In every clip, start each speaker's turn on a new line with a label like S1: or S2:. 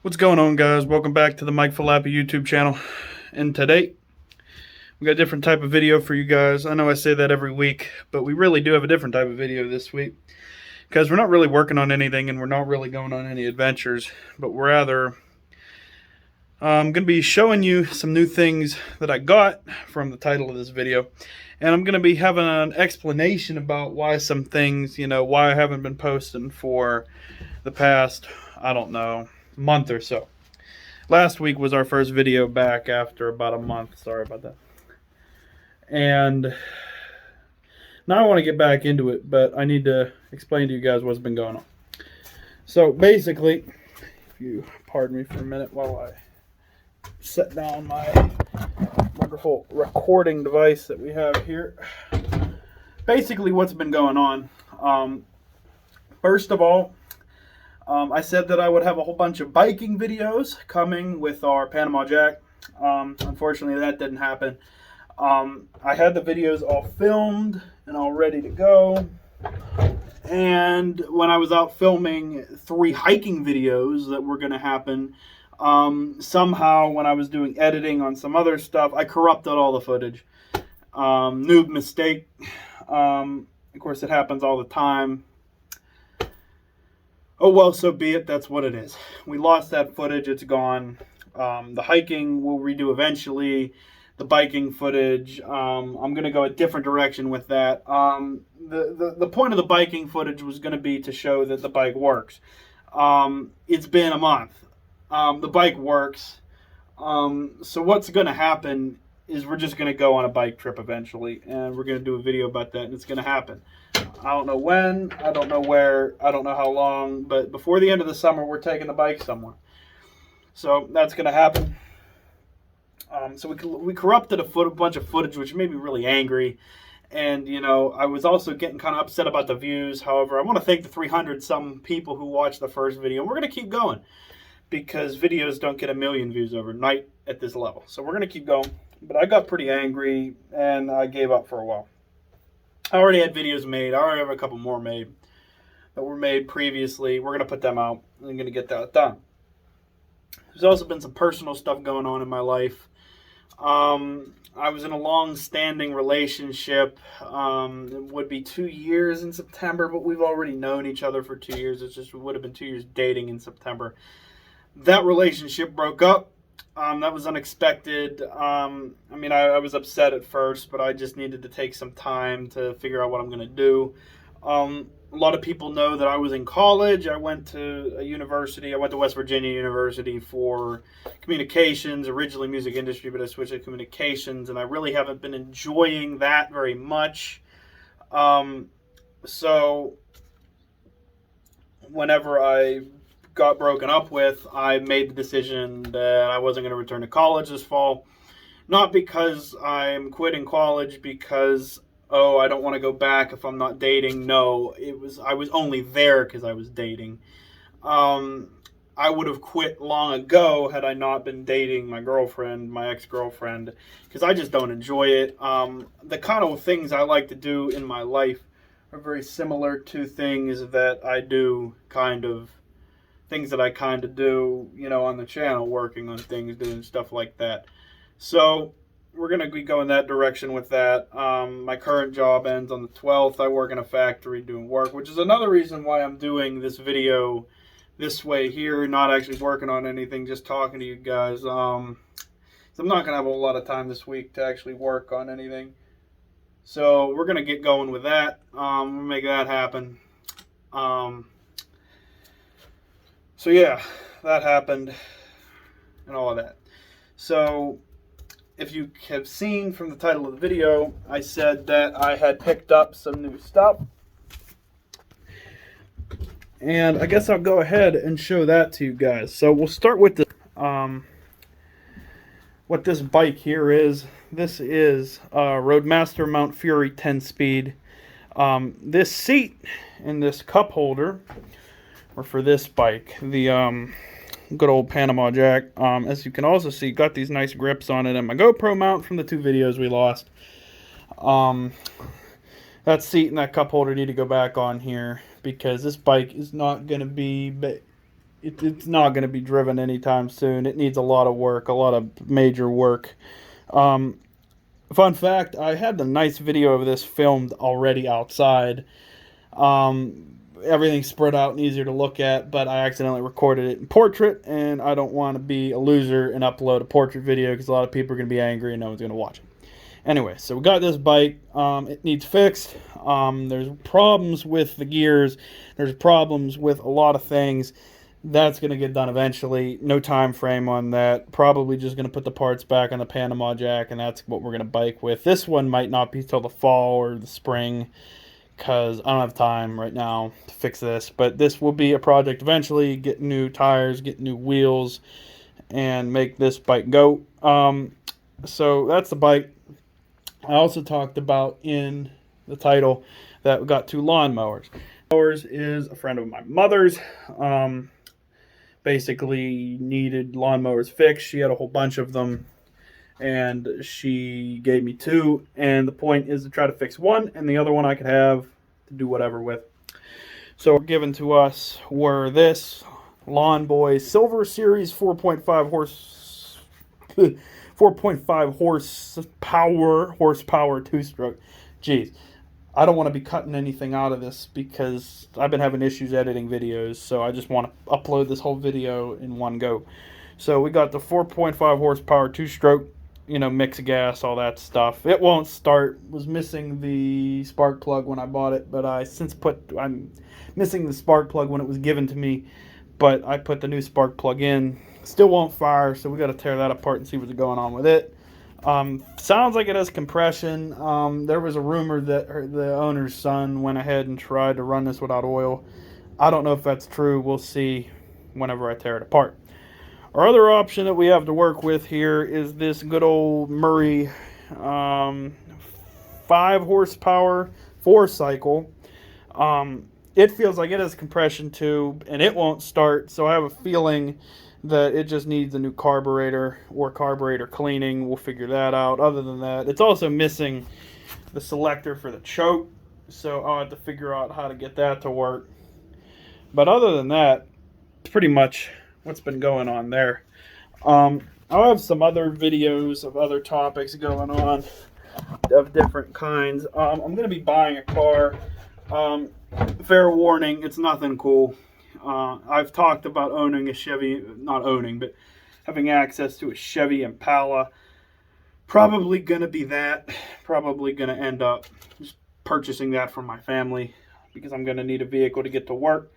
S1: What's going on, guys? Welcome back to the Falappi YouTube channel. And today we got a different type of video for you guys. I know I say that every week, but we really do have a different type of video this week because we're not really working on anything and we're not really going on any adventures, but we're rather I'm going to be showing you some new things that I got from the title of this video, and I'm going to be having an explanation about why some things, why I haven't been posting for the past, I don't know, month or so. Last week was our first video back after about a month. Sorry about that. And now I want to get back into it, but I need to explain to you guys what's been going on. So basically, if you pardon me for a minute while I set down my wonderful recording device that we have here. Basically, what's been going on. First of all, I said that I would have a whole bunch of biking videos coming with our Panama Jack. Unfortunately, that didn't happen. I had the videos all filmed and all ready to go. And when I was out filming 3 hiking videos that were going to happen, somehow when I was doing editing on some other stuff, I corrupted all the footage. Noob mistake. Of course, it happens all the time. Oh, well, so be it. That's what it is. We lost that footage. It's gone. The hiking we'll redo eventually. The biking footage, I'm going to go a different direction with that. The point of the biking footage was going to be to show that the bike works. It's been a month. The bike works. So what's going to happen is we're just going to go on a bike trip eventually, and we're going to do a video about that, and it's going to happen. I don't know when, I don't know where, I don't know how long, but before the end of the summer, we're taking the bike somewhere. So that's going to happen. So we corrupted a bunch of footage, which made me really angry. And, I was also getting kind of upset about the views. However, I want to thank the 300-some people who watched the first video. And we're going to keep going because videos don't get 1 million views overnight at this level. So we're going to keep going. But I got pretty angry, and I gave up for a while. I already had videos made. I already have a couple more made that were made previously. We're going to put them out. I'm going to get that done. There's also been some personal stuff going on in my life. I was in a long-standing relationship. It would be 2 years in September, but we've already known each other for 2 years. It would have been 2 years dating in September. That relationship broke up. That was unexpected. I was upset at first, but I just needed to take some time to figure out what I'm going to do. A lot of people know that I was in college. I went to a university. I went to West Virginia University for communications, originally music industry, but I switched to communications, and I really haven't been enjoying that very much. So whenever I got broken up with, I made the decision that I wasn't going to return to college this fall. Not because I'm quitting college because, I don't want to go back if I'm not dating. No, I was only there because I was dating. I would have quit long ago had I not been dating my girlfriend, my ex-girlfriend, because I just don't enjoy it. The kind of things I like to do in my life are very similar to things that I do on the channel, working on things, doing stuff like that. So we're going to be going that direction with that. My current job ends on the 12th. I work in a factory doing work, which is another reason why I'm doing this video this way here, not actually working on anything, just talking to you guys. So I'm not going to have a whole lot of time this week to actually work on anything. So we're going to get going with that. We'll make that happen. So yeah, that happened and all of that. So if you have seen from the title of the video, I said that I had picked up some new stuff. And I guess I'll go ahead and show that to you guys. So we'll start with what this bike here is. This is Roadmaster Mount Fury 10-speed. This seat and this cup holder are for this bike, the good old Panama Jack. As you can also see, got these nice grips on it, and my GoPro mount from the 2 videos we lost. That seat and that cup holder need to go back on here because this bike is not going to be it's not going to be driven anytime soon. It needs a lot of work, a lot of major work. Um, Fun fact, I had the nice video of this filmed already outside. Everything's spread out and easier to look at, but I accidentally recorded it in portrait, and I don't want to be a loser and upload a portrait video because a lot of people are going to be angry and no one's going to watch it. Anyway, so we got this bike. It needs fixed. There's problems with the gears. There's problems with a lot of things. That's going to get done eventually. No time frame on that. Probably just going to put the parts back on the Panama jack, and that's what we're going to bike with. This one might not be till the fall or the spring because I don't have time right now to fix this. But this will be a project eventually. Get new tires, get new wheels, and make this bike go. So that's the bike. I also talked about in the title that we got 2 lawnmowers. Lawnmowers is a friend of my mother's. Basically needed lawnmowers fixed. She had a whole bunch of them, and she gave me 2. And the point is to try to fix one, and the other one I could have to do whatever with. So given to us were this Lawn Boy Silver Series 4.5 horse 4.5 horsepower 2-stroke. Jeez, I don't want to be cutting anything out of this because I've been having issues editing videos, so I just want to upload this whole video in one go. So we got the 4.5 horsepower 2-stroke, mix of gas, all that stuff. It won't start. Was missing the spark plug when I bought it, but I'm missing the spark plug when it was given to me, but I put the new spark plug in. Still won't fire, so we got to tear that apart and see what's going on with it. Sounds like it has compression. There was a rumor that the owner's son went ahead and tried to run this without oil. I don't know if that's true. We'll see whenever I tear it apart. Our other option that we have to work with here is this good old Murray 5 horsepower 4-cycle. It feels like it has compression too, and it won't start, so I have a feeling that it just needs a new carburetor or carburetor cleaning. We'll figure that out. Other than that, it's also missing the selector for the choke, so I'll have to figure out how to get that to work. But other than that, it's pretty much what's been going on there. I'll have some other videos of other topics going on of different kinds. I'm going to be buying a car. Fair warning, it's nothing cool. I've talked about owning a Chevy, not owning, but having access to a Chevy Impala. Probably going to be that. Probably going to end up just purchasing that for my family because I'm going to need a vehicle to get to work.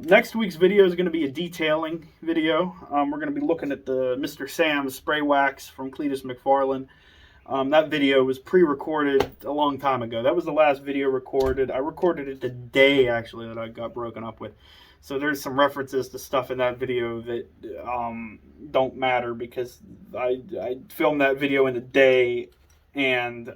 S1: Next week's video is going to be a detailing video. We're going to be looking at the Mr. Sam's spray wax from Cletus McFarlane. That video was pre-recorded a long time ago. That was the last video recorded. I recorded it the day, actually, that I got broken up with. So there's some references to stuff in that video that don't matter because I filmed that video in the day and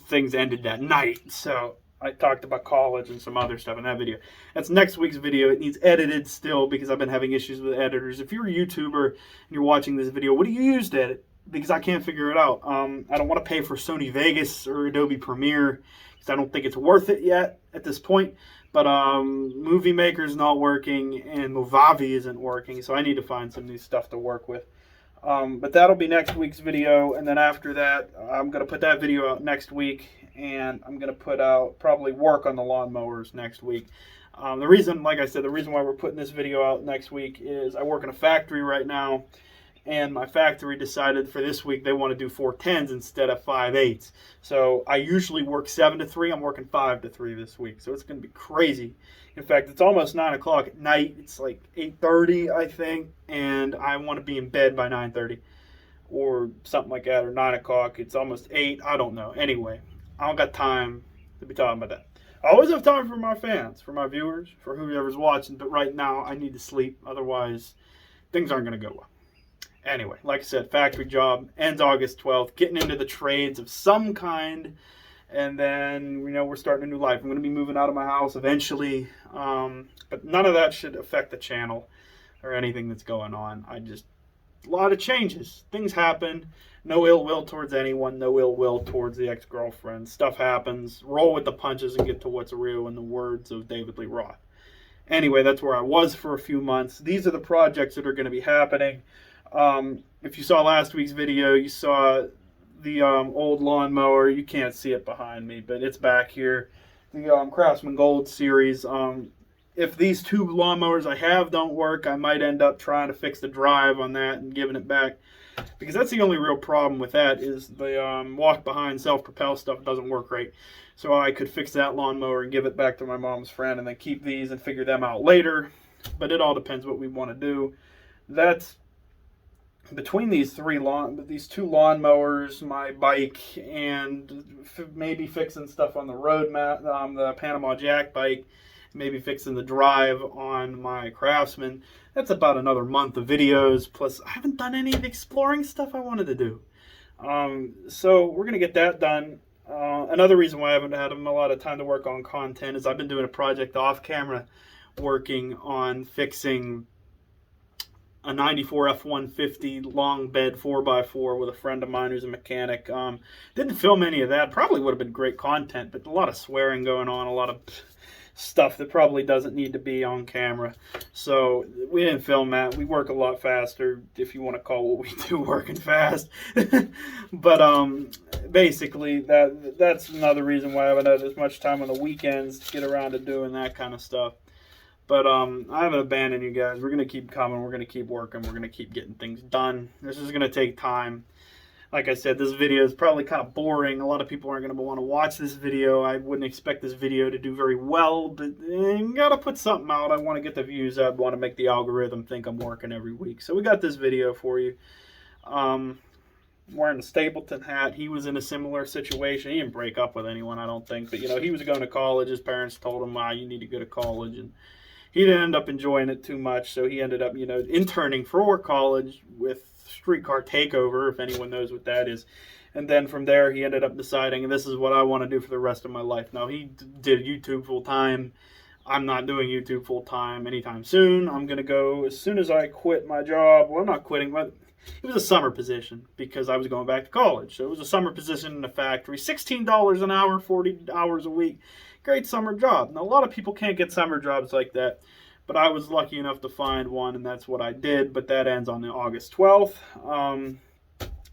S1: things ended that night. So I talked about college and some other stuff in that video. That's next week's video. It needs edited still because I've been having issues with editors. If you're a YouTuber and you're watching this video, what do you use to edit? Because I can't figure it out. I don't want to pay for Sony Vegas or Adobe Premiere because I don't think it's worth it yet at this point. But Movie Maker's not working and Movavi isn't working, so I need to find some new stuff to work with. But that'll be next week's video, and then after that, I'm going to put that video out next week, and I'm going to put out probably work on the lawnmowers next week. The reason, like I said, the reason why we're putting this video out next week is I work in a factory right now, and my factory decided for this week they want to do 410s instead of 5/8s. So I usually work 7 to 3. I'm working 5 to 3 this week. So it's going to be crazy. In fact, it's almost 9 o'clock at night. It's like 8:30, I think. And I want to be in bed by 9:30 or something like that, or 9 o'clock. It's almost 8. I don't know. Anyway, I don't got time to be talking about that. I always have time for my fans, for my viewers, for whoever's watching. But right now, I need to sleep. Otherwise, things aren't going to go well. Anyway, like I said, factory job ends August 12th, getting into the trades of some kind, and then, we're starting a new life. I'm going to be moving out of my house eventually, but none of that should affect the channel or anything that's going on. A lot of changes. Things happen. No ill will towards anyone, no ill will towards the ex-girlfriend. Stuff happens. Roll with the punches and get to what's real, in the words of David Lee Roth. Anyway, that's where I was for a few months. These are the projects that are going to be happening. If you saw last week's video, you saw the old lawnmower. You can't see it behind me, but it's back here. The Craftsman Gold series. If these two lawnmowers I have don't work, I might end up trying to fix the drive on that and giving it back. Because that's the only real problem with that is the walk-behind self-propel stuff doesn't work right. So I could fix that lawnmower and give it back to my mom's friend and then keep these and figure them out later. But it all depends what we want to do. That's between these two lawnmowers, my bike, and maybe fixing stuff on the road mat, the Panama Jack bike, maybe fixing the drive on my Craftsman. That's about another month of videos. Plus, I haven't done any of the exploring stuff I wanted to do. So we're going to get that done. Another reason why I haven't had a lot of time to work on content is I've been doing a project off camera working on fixing a 94 F-150 long bed 4x4 with a friend of mine who's a mechanic. Didn't film any of that. Probably would have been great content, but a lot of swearing going on, a lot of stuff that probably doesn't need to be on camera. So we didn't film that. We work a lot faster, if you want to call what we do working fast. But basically that's another reason why I haven't had as much time on the weekends to get around to doing that kind of stuff. But I haven't abandoned you guys. We're going to keep coming. We're going to keep working. We're going to keep getting things done. This is going to take time. Like I said, this video is probably kind of boring. A lot of people aren't going to want to watch this video. I wouldn't expect this video to do very well, but you got to put something out. I want to get the views up. I want to make the algorithm think I'm working every week. So we got this video for you. Wearing the Stapleton hat. He was in a similar situation. He didn't break up with anyone, I don't think. But, you know, he was going to college. His parents told him, you need to go to college. And he didn't end up enjoying it too much. So he ended up, you know, interning for college with Streetcar Takeover, if anyone knows what that is. And then from there, he ended up deciding, this is what I want to do for the rest of my life. Now, he did YouTube full-time. I'm not doing YouTube full-time anytime soon. I'm going to go as soon as I quit my job. Well, I'm not quitting, but it was a summer position because I was going back to college. So it was a summer position in a factory. $16 an hour, 40 hours a week. Great summer job. Now, a lot of people can't get summer jobs like that. But I was lucky enough to find one, and that's what I did. But that ends on August 12th.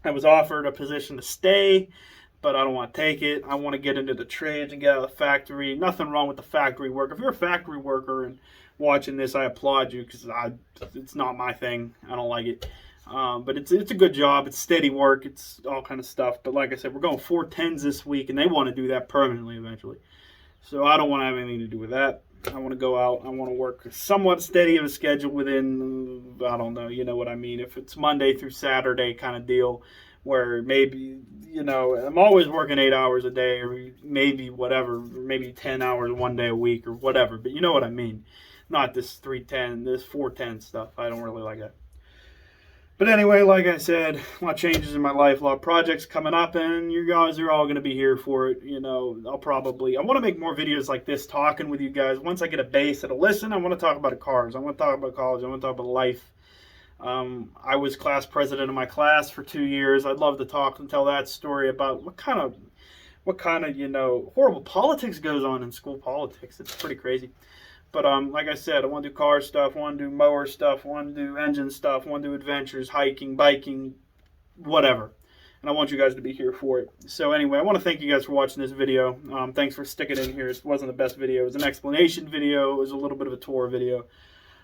S1: I was offered a position to stay, but I don't want to take it. I want to get into the trades and get out of the factory. Nothing wrong with the factory work. If you're a factory worker and watching this, I applaud you because it's not my thing. I don't like it. But it's a good job. It's steady work. It's all kind of stuff. But like I said, we're going 410s this week, and they want to do that permanently eventually. So I don't want to have anything to do with that. I want to go out. I want to work somewhat steady of a schedule within, I don't know, you know what I mean. If it's Monday through Saturday kind of deal where maybe, you know, I'm always working 8 hours a day or maybe whatever, maybe 10 hours one day a week or whatever. But you know what I mean. Not this 310, this 410 stuff. I don't really like that. But anyway, like I said, a lot of changes in my life, a lot of projects coming up, and you guys are all going to be here for it. You know, I want to make more videos like this, talking with you guys. Once I get a base that'll listen, I want to talk about cars. I want to talk about college. I want to talk about life. I was class president of my class for 2 years. I'd love to talk and tell that story about what kind of, you know, horrible politics goes on in school politics. It's pretty crazy. But like I said, I want to do car stuff, want to do mower stuff, want to do engine stuff, want to do adventures, hiking, biking, whatever. And I want you guys to be here for it. So anyway, I want to thank you guys for watching this video. Thanks for sticking in here. It wasn't the best video. It was an explanation video. It was a little bit of a tour video.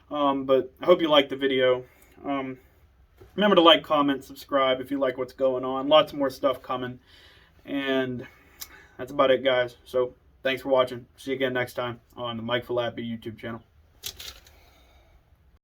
S1: But I hope you liked the video. Remember to like, comment, subscribe if you like what's going on. Lots more stuff coming. And that's about it, guys. So thanks for watching. See you again next time on the Mike Falappi YouTube channel.